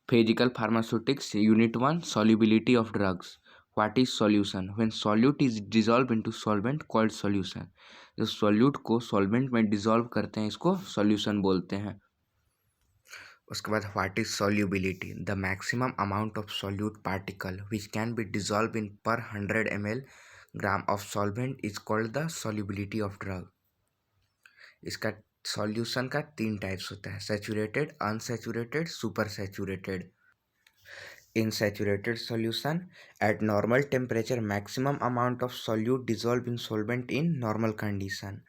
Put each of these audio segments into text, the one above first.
Physical pharmaceutics, Unit 1, Solubility of drugs. What is solution? When solute is dissolved into solvent called solution. जो solute को solvent में dissolve करते हैं इसको solution बोलते हैं. उसके बाद what is solubility? The maximum amount of solute particle which can be dissolved in per 100 ml gram of solvent is called the solubility of drug. इसका सॉल्यूशन का 3 टाइप्स होता है, saturated, unsaturated, super saturated. In saturated solution, at normal temperature, maximum amount of solute dissolve in solvent in normal condition.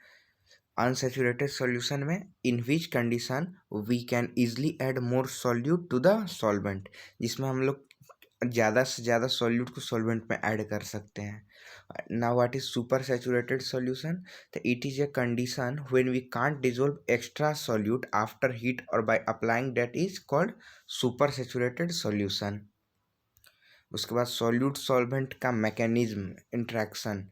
Unsaturated solution में in which condition we can easily add more solute to the solvent, जिसमें हम लोग ज़्यादा से ज़्यादा solute को solvent में add कर सकते हैं. Now what is super saturated solution? It is a condition when we can't dissolve extra solute after heat or by applying, that is called super saturated solution. उसके बाद सॉल्यूट सॉल्वेंट का mechanism interaction.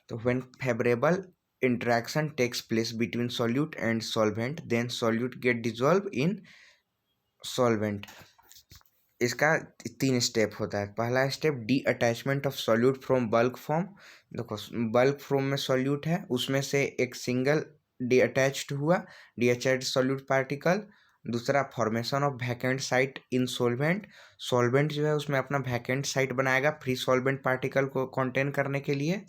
तो when favourable interaction takes place between solute and solvent, then solute get dissolve in solvent. इसका 3 step होता है. पहला step detachment of solute from bulk form. देखो bulk form में सॉल्यूट है, उसमें से एक सिंगल डी अटैच्ड हुआ, डी अटैच्ड सॉल्यूट पार्टिकल. दूसरा formation of vacant site in solvent. Solvent जो है उसमें अपना वैकेंट साइट बनाएगा फ्री सॉल्वेंट पार्टिकल को कंटेन करने के लिए.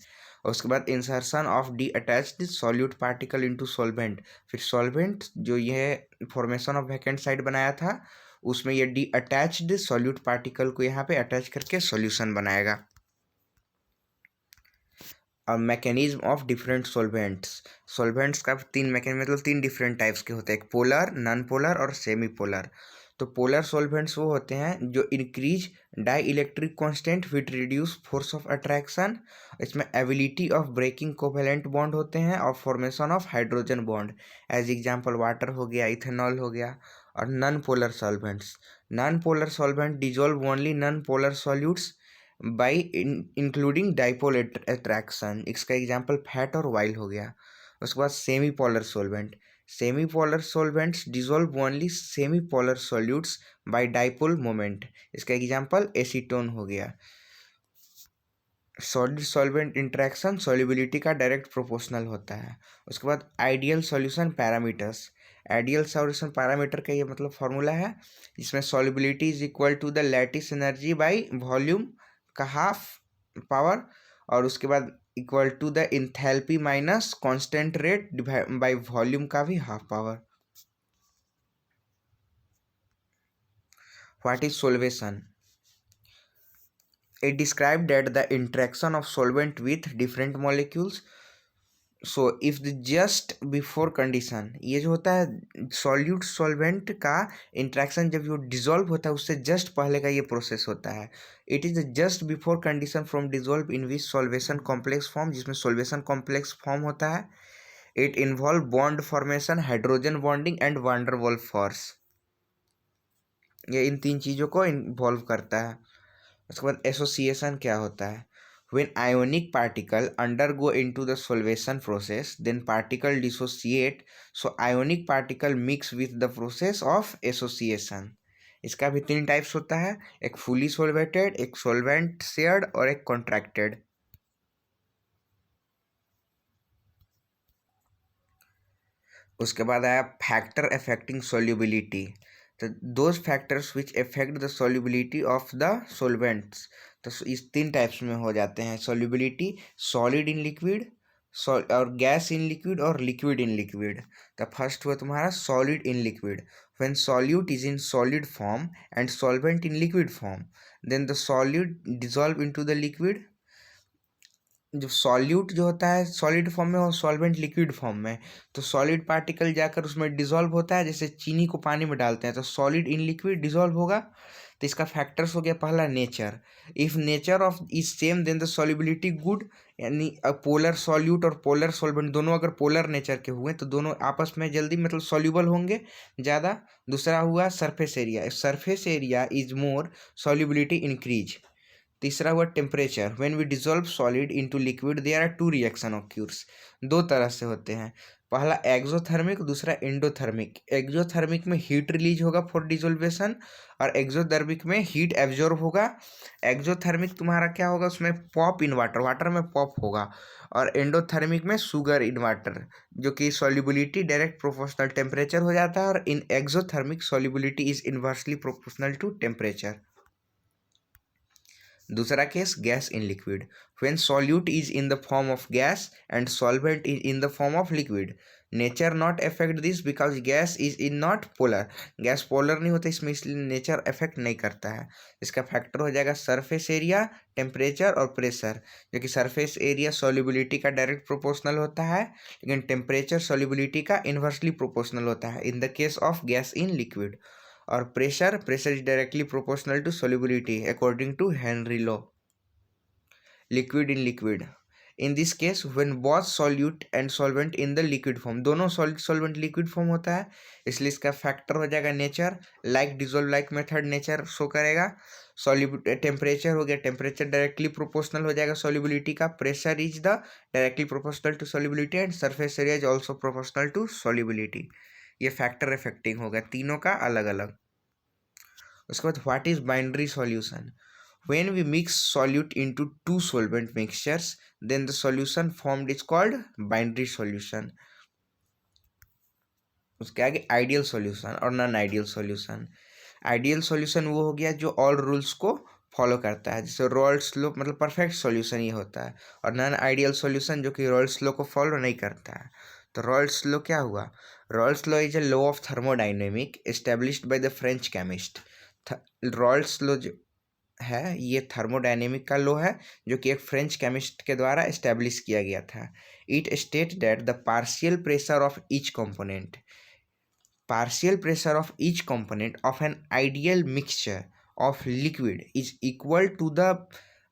और उसके बाद insertion of D attached solute particle into solvent. फिर सॉल्वेंट जो ये फॉर्मेशन ऑफ वैकेंट साइट बनाया था उसमें ये डी अटैच्ड सॉल्यूट पार्टिकल को यहाँ पे अटैच करके सॉल्यूशन बनाएगा. और mechanism of different solvents. Solvents का 3 मैकेनिज्म, मतलब 3 डिफरेंट टाइप्स के होते हैं, पोलर, नॉन पोलर और सेमी पोलर. तो पोलर सॉल्वेंट्स वो होते हैं जो increase dielectric constant with reduce force of attraction. इसमें ability of breaking covalent bond होते हैं और formation of hydrogen bond. As example water हो गया, इथेनॉल हो गया. और non polar solvents. Non polar solvent dissolve only non polar solutes by including dipole attraction. इसका एग्जाम्पल फैट और वाइल हो गया. उसके बाद semi polar solvent. Semi polar solvents dissolve only semi polar solutes by dipole moment. इसका example acetone हो गया. सॉलिड सॉल्वेंट इंट्रैक्शन सॉल्युबिलिटी का डायरेक्ट प्रोपोर्शनल होता है. उसके बाद ideal solution parameters. Ideal solution parameter का ये मतलब फॉर्मूला है जिसमें solubility is equal to the lattice energy by volume का हाफ पावर, और उसके बाद equal to the enthalpy minus constant rate by volume का भी half power. What is solution? It described that the interaction of solvent with different molecules. So if the just before condition, ये जो होता है solute solvent का interaction जब वो dissolve होता है उससे जस्ट पहले का ये प्रोसेस होता है. It is just before condition from dissolve in which solvation complex form, जिसमें सॉल्वेशन कॉम्प्लेक्स फॉर्म होता है. It involve bond formation, hydrogen bonding and van der Waals force. ये इन 3 चीज़ों को इन्वॉल्व करता है. उसके बाद एसोसिएशन क्या होता है? When ionic particle undergo into the solvation process, then particle dissociate. So ionic particle mix with the process of association. इसका भी 3 टाइप्स होता है, एक फुली सोल्वेटेड, एक सोल्वेंट शेयर्ड और एक कॉन्ट्रैक्टेड. उसके बाद आया फैक्टर अफेक्टिंग सोल्यूबिलिटी. तो those factors which affect the solubility of the solvents. तो इस 3 टाइप्स में हो जाते हैं सोल्यूबिलिटी, सॉलिड इन लिक्विड और गैस इन लिक्विड और लिक्विड इन लिक्विड. तो फर्स्ट हुआ तुम्हारा solid in liquid. When solute is in solid form and solvent in liquid form, then the solute dissolve into the liquid. जो solute जो होता है solid form में और सॉल्वेंट लिक्विड फॉर्म में, तो सॉलिड पार्टिकल जाकर उसमें डिजॉल्व होता है. जैसे चीनी को पानी में डालते हैं तो सॉलिड इन लिक्विड डिजॉल्व होगा. तो इसका फैक्टर्स हो गया पहला nature. If nature of is same then the solubility good. यानी पोलर सॉल्यूट और पोलर सॉल्वेंट दोनों अगर पोलर नेचर के हुए तो दोनों आपस में जल्दी मतलब सॉल्यूबल होंगे ज़्यादा. दूसरा हुआ surface area. Surface area is more, solubility increase. तीसरा हुआ temperature. When we dissolve solid into liquid there are 2 reaction occurs. 2 तरह से होते हैं. पहला एक्सोथर्मिक, दूसरा एंडोथर्मिक। एक्सोथर्मिक में हीट रिलीज होगा फॉर डिसोल्वेशन और एक्सोथर्मिक में हीट एब्जॉर्ब होगा। एक्सोथर्मिक तुम्हारा क्या होगा, उसमें पॉप इन वाटर, वाटर में पॉप होगा। और एंडोथर्मिक में शुगर इन वाटर, जो कि सॉल्युबिलिटी डायरेक्ट प्रोपोर्शनल टेम्परेचर हो जाता है। और in exothermic solubility is inversely proportional to temperature. दूसरा case, gas in liquid. When solute is in the form of gas and solvent is in the form of liquid, nature not affect this because gas is in not polar. Gas polar नहीं होता इसमें, इसलिए nature affect नहीं करता है। इसका factor हो जाएगा सरफेस एरिया, टेम्परेचर और प्रेशर, जो कि सरफेस एरिया सॉल्युबिलिटी का डायरेक्ट प्रोपोर्शनल होता है, लेकिन टेम्परेचर सॉल्युबिलिटी का इन्वर्सली प्रोपोर्शनल होता है in the case of gas in liquid. और pressure is directly proportional to solubility according to Henry law. Liquid in liquid, in this case when both solute and solvent in the liquid form, दोनों solvent liquid form होता है, इसलिए इसका factor हो जाएगा nature. Like dissolve like method nature show करेगा। Temperature हो गया, टेम्परेचर डायरेक्टली प्रोपोर्शनल हो जाएगा सॉल्युबिलिटी का। Pressure is the directly proportional to solubility and surface area is also proportional to solubility. ये फैक्टर इफेक्टिंग होगा तीनों का अलग अलग। उसके बाद what is binary solution. When we mix solute into two solvent mixtures then the solution formed is called binary solution. उसके आगे आइडियल सॉल्यूशन और non ideal solution. Ideal solution वो हो गया जो ऑल रूल्स को फॉलो करता है, जैसे रॉल्स लॉ, मतलब परफेक्ट सॉल्यूशन ये होता है। और नॉन आइडियल सॉल्यूशन जो कि रॉल्स लॉ को फॉलो नहीं करता है। तो रॉल्स लॉ क्या हुआ, Rawls law is a law of thermodynamic established by the French chemist. Rawls law जो है ये थर्मोडायनेमिक का लॉ है, जो कि एक फ्रेंच केमिस्ट के द्वारा एस्टेब्लिश किया गया था। It state that the partial pressure of each component, partial pressure of each component of an ideal mixture of liquid is equal to the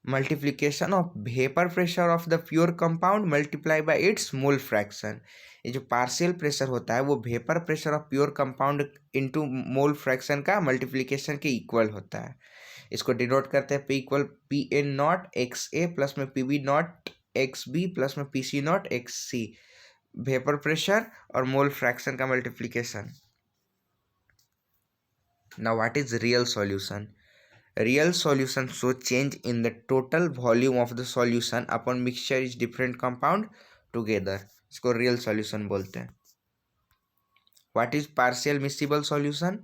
multiplication of vapor pressure of the pure compound multiplied by its mole fraction। ये जो partial pressure होता है वो vapour pressure of pure compound into mole fraction का multiplication के equal होता है। इसको डिनोट करते हैं P equal P N naught X A plus में P B naught X B plus में P C naught X C, vapour pressure और मोल फ्रैक्शन का multiplication. Now what is real solution? Real solution show change in the total volume of the solution upon mixture is different compound together। इसको real solution बोलते हैं। What is partial miscible solution?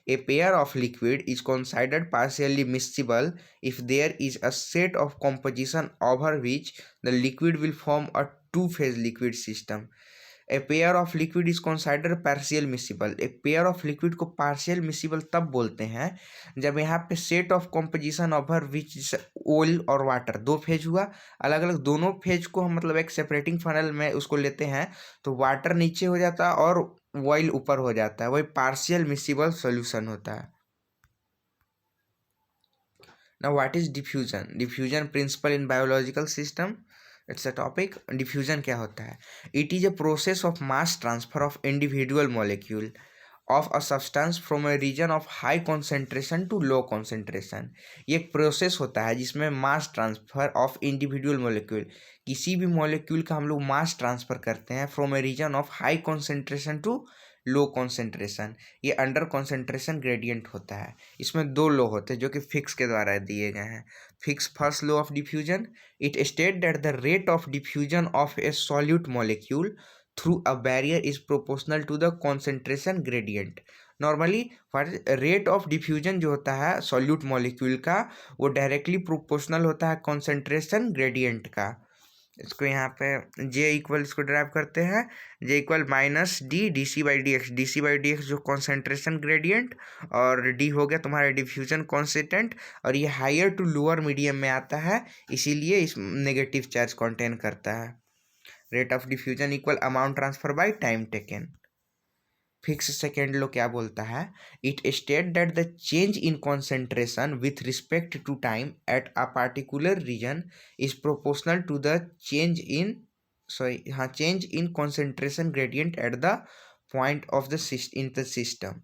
A pair of liquid is considered partially miscible if there is a set of composition over which the liquid will form a two-phase liquid system। A pair of liquid is consider partial miscible. एक pair of liquid को partial miscible तब बोलते हैं जब यहाँ पे set of composition over which oil और water, दो फेज हुआ अलग अलग, दोनों फेज को हम मतलब एक सेपरेटिंग फनल में उसको लेते हैं तो वाटर नीचे हो जाता है और ऑयल ऊपर हो जाता है, वही पार्शियल मिसिबल सॉल्यूशन होता है। Now what is diffusion. Diffusion principle in biological system, it's a topic. Diffusion क्या होता है, it is a process of mass transfer of individual molecule of a substance from a region of high concentration to low concentration. ये एक process होता है जिसमें mass transfer of individual molecule, किसी भी मॉलिक्यूल का हम लोग मास ट्रांसफर करते हैं from a region of high concentration to low concentration. ये अंडर कॉन्सेंट्रेशन ग्रेडियंट होता है। इसमें दो लॉ होते हैं जो कि फिक्स के द्वारा दिए गए हैं। Fick's first law of diffusion, it state that the rate of diffusion of a solute molecule through a barrier is proportional to the concentration gradient. Normally rate of diffusion जो होता है सॉल्यूट मॉलिक्यूल का वो directly proportional होता है concentration gradient का। इसको यहाँ पे जे इक्वल इसको ड्राइव करते हैं, J equal minus D D C by D X. D C by D X जो कॉन्सेंट्रेशन ग्रेडियंट और डी हो गया तुम्हारा डिफ्यूजन कॉन्स्टेंट, और ये हायर टू लोअर मीडियम में आता है इसीलिए इस नेगेटिव चार्ज कंटेन करता है। Rate of diffusion equal amount transfer by time taken. Fick's second law क्या बोलता है, it state that the change in concentration with respect to time at a particular region is proportional to the change in change in concentration gradient at the point of the in the system.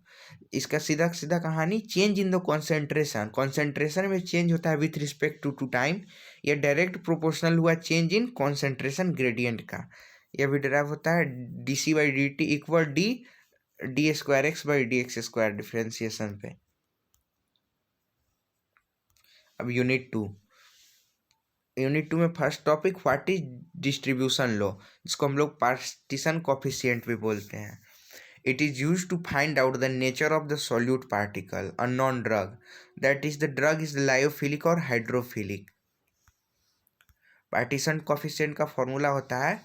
इसका सीधा सीधा कहानी, change in the concentration, concentration में change होता है with respect to time, ये direct proportional हुआ change in concentration gradient का। यह भी डिराइव होता है D C by D T equal D square X by D X square differentiation पे। अब यूनिट टू में first topic what is distribution law, जिसको हम लोग पार्टीशन कोफिशिएंट भी बोलते हैं। It is use to find out the nature of the solute particle a non drug, that is the drug is lyophilic और hydrophilic. Partition coefficient का formula होता है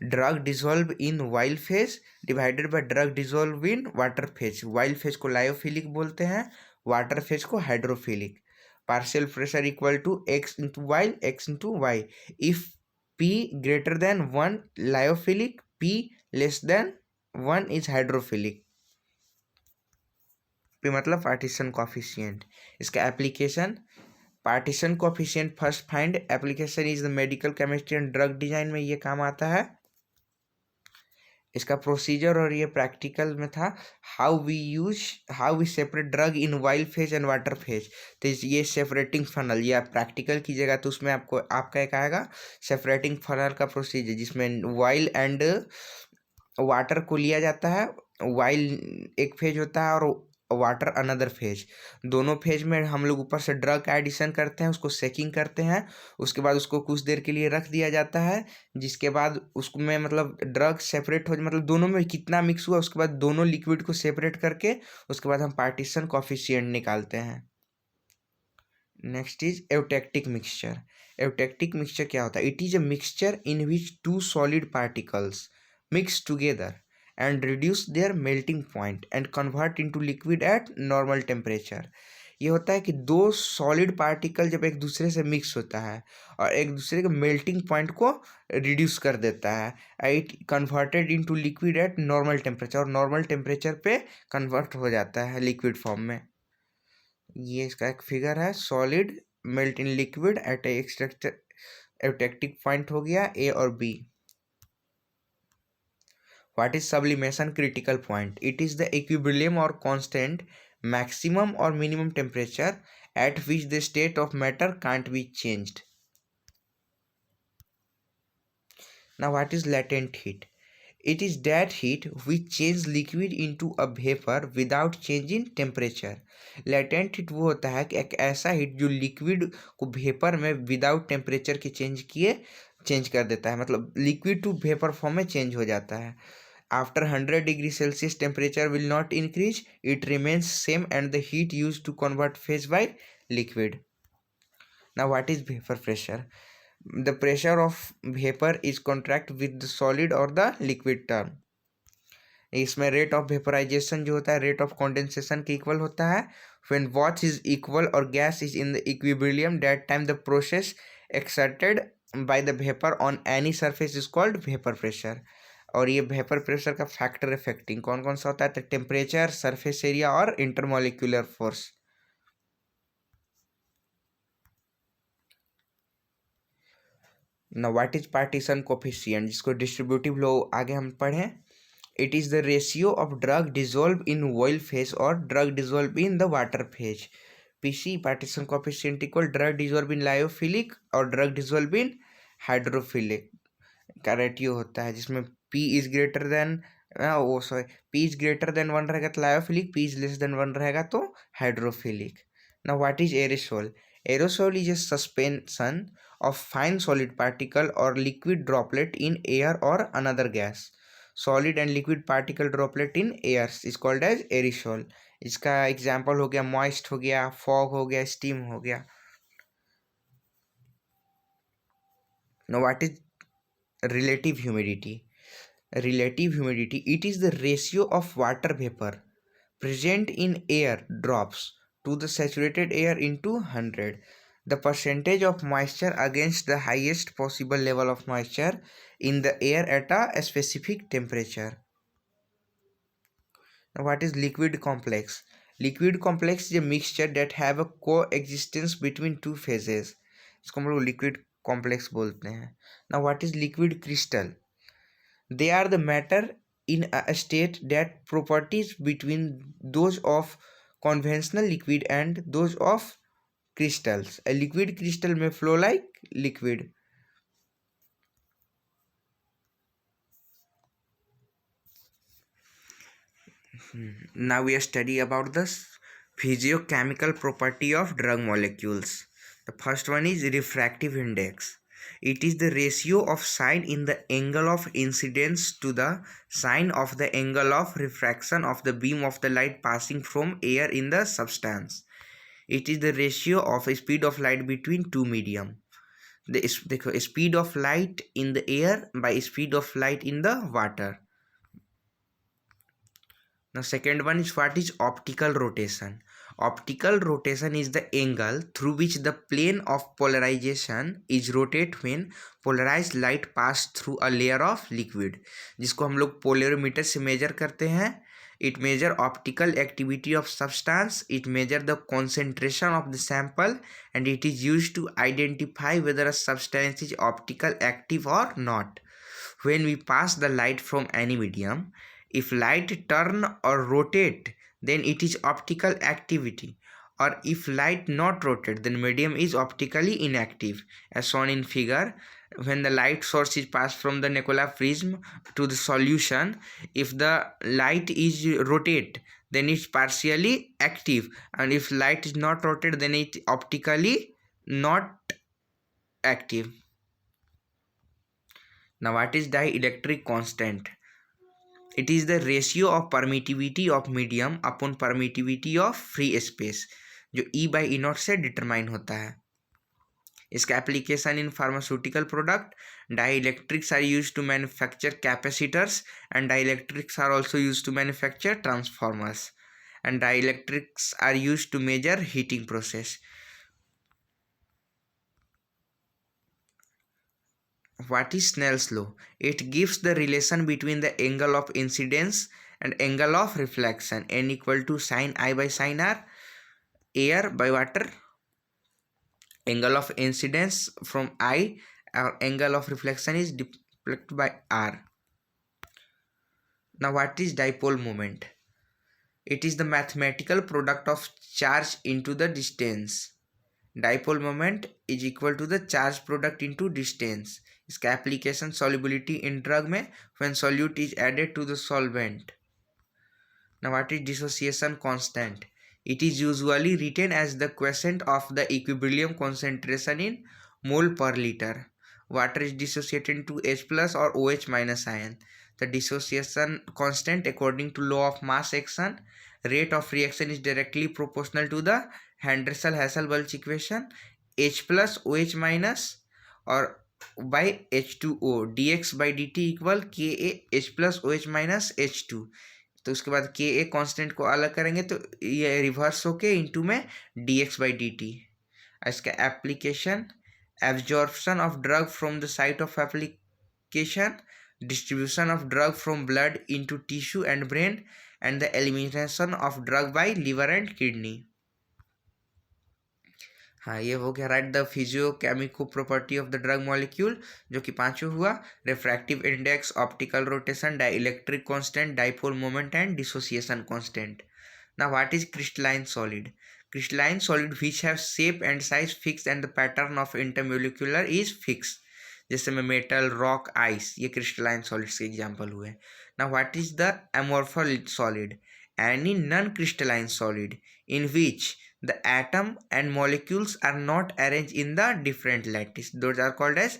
drug dissolve in wild phase divided by drug dissolve in water phase. Wild phase को lyophilic बोलते हैं, water phase को hydrophilic. Partial pressure equal to X into while X into Y. If P greater than 1 लायोफिलिक, P less than 1 is hydrophilic. P मतलब partition coefficient. इसका application partition coefficient first find, application is the medical chemistry and drug design में ये काम आता है। इसका procedure और ये प्रैक्टिकल में था how we separate drug in wild phase and water phase. तो ये सेपरेटिंग फनल, ये आप प्रैक्टिकल कीजिएगा तो उसमें आपका एक आएगा सेपरेटिंग फनल का प्रोसीजर, जिसमें वाइल्ड एंड वाटर को लिया जाता है। वाइल्ड एक फेज होता है और वाटर अनदर फेज। दोनों फेज में हम लोग ऊपर से ड्रग का एडिशन करते हैं, उसको सेकिंग करते हैं, उसके बाद उसको कुछ देर के लिए रख दिया जाता है, जिसके बाद उसमें मतलब ड्रग सेपरेट हो, मतलब दोनों में कितना मिक्स हुआ, उसके बाद दोनों लिक्विड को सेपरेट करके उसके बाद हम पार्टीशन कोफिशिएंट निकालते हैं। Next is eutectic mixture. Eutectic mixture क्या होता है? It is a mixture in which two solid particles mix together and reduce their melting point and convert into liquid at normal temperature। ये होता है कि दो सॉलिड पार्टिकल जब एक दूसरे से मिक्स होता है और एक दूसरे के मेल्टिंग पॉइंट को रिड्यूस कर देता है, it converted into liquid at normal temperature, और नॉर्मल टेम्परेचर पे कन्वर्ट हो जाता है लिक्विड फॉर्म में। ये इसका एक फिगर है, solid melt in liquid at eutectic point हो गया ए और B. What is sublimation critical point? It is the equilibrium or constant maximum or minimum temperature at which the state of matter can't be changed. Now what is latent heat? It is that heat which changes liquid into a vapor without change in temperature. Latent heat वो होता है कि एक ऐसा heat जो liquid को vapour में without temperature के चेंज कर देता है, मतलब लिक्विड टू वेपर फॉर्म में चेंज हो जाता है। After 100 degree Celsius, temperature will not increase, it remains same and the heat used to convert phase by liquid. Now what is vapor pressure? The pressure of vapor is contract with the solid or the liquid term. इसमें rate of vaporisation जो होता है rate of condensation के equal होता है। When watch is equal और gas is in the equilibrium, that time the process exerted by the vapour on any surface is called vapour pressure. और ये vapour pressure का फैक्टर इफेक्टिंग कौन कौन सा होता है? तो टेम्परेचर, सरफेस एरिया और इंटरमोलिक्यूलर फोर्स। ना व्हाट इज पार्टीशन कोफिशिएंट, जिसको डिस्ट्रीब्यूटिव लॉ आगे हम पढ़ें। It is the ratio of drug dissolve in oil phase और drug dissolve in the water phase. PC partition coefficient equal drug dissolve in lyophilic और drug dissolve in hydrophilic का ratio होता है, जिसमें P is greater than P is greater than 1 रहेगा तो lyophilic, P is less than 1 रहेगा तो hydrophilic. Now what is aerosol? Aerosol is a suspension of fine solid particle or liquid droplet in air or another gas. Solid and liquid particle droplet in air is called as aerosol. इसका example हो गया moist हो गया, fog हो गया, steam हो गया। Now what is relative humidity? Relative humidity, it is the ratio of water vapor present in air drops to the saturated air into 100. The percentage of moisture against the highest possible level of moisture in the air at a specific temperature. Now what is liquid complex? Liquid complex is a mixture that have a coexistence between two phases. इसको हम लोग liquid complex बोलते हैं। Now what is liquid crystal? They are the matter in a state that properties between those of conventional liquid and those of crystals. A liquid crystal may flow like liquid. Now we study about the physiochemical property of drug molecules. The first one is refractive index. It is the ratio of sine in the angle of incidence to the sine of the angle of refraction of the beam of the light passing from air in the substance. It is the ratio of speed of light between two medium. The speed of light in the air by speed of light in the water. Now second one is what is optical rotation. Optical rotation is the angle through which the plane of polarization is rotate when polarized light pass through a layer of liquid, जिसको हम लोग पोलरोमीटर से major करते हैं. It measure optical activity of substance, it measure the concentration of the sample, and it is used to identify whether a substance is optical active or not. When we pass the light from any medium, if light turn or rotate, then it is optical activity, or if light not rotate, then medium is optically inactive, as shown in figure. When the light source is passed from the Nikola prism to the solution, if the light is rotate, then it's partially active, and if light is not rotate, then it optically not active. Now what is dielectric constant? It is the ratio of permittivity of medium upon permittivity of free space, जो E by E naught से determine होता है. इसका application in pharmaceutical product. Dielectrics are used to manufacture capacitors, and dielectrics are also used to manufacture transformers, and dielectrics are used to measure heating process. What is Snell's law? It gives the relation between the angle of incidence and angle of reflection, n equal to sin I by sin r, air by water. Angle of incidence from I, or angle of reflection is deflected by r. Now what is dipole moment? It is the mathematical product of charge into the distance. Dipole moment is equal to the charge product into distance. इसका application solubility in drug में when solute is added to the solvent. Now what is dissociation constant? It is usually written as the quotient of the equilibrium concentration in mole per liter. Water is dissociated into H plus or OH minus ion. The dissociation constant according to law of mass action, rate of reaction is directly proportional to the Henderson-Hasselbalch equation. H plus OH minus or by H2O, dx by dt equal Ka H plus OH minus H2. तो उसके बाद Ka constant को अलग करेंगे तो ये reverse होके into में dx by dt. इसका application absorption of drug from the site of application, distribution of drug from blood into tissue and brain, and the elimination of drug by liver and kidney. हाँ, ये हो गया right the physicochemical property of the drug molecule, जो कि पांचों हुआ. Refractive index, optical rotation, dielectric constant, dipole moment and dissociation constant. Now what is crystalline solid? Crystalline solid which have shape and size fix and the pattern of intermolecular is fix. जैसे में metal, rock, ice, ये crystalline solids के example हुए. Now what is the amorphous solid? Any non crystalline solid in which the atom and molecules are not arranged in the different lattice. Those are called as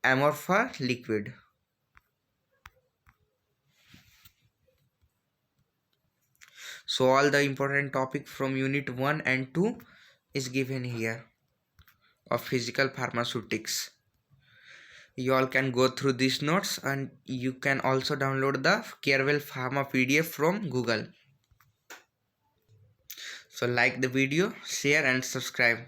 amorphous liquid. So all the important topic from unit 1 and 2 is given here of physical pharmaceutics. You all can go through these notes, and you can also download the Carewell Pharma PDF from Google. So like the video, share and subscribe.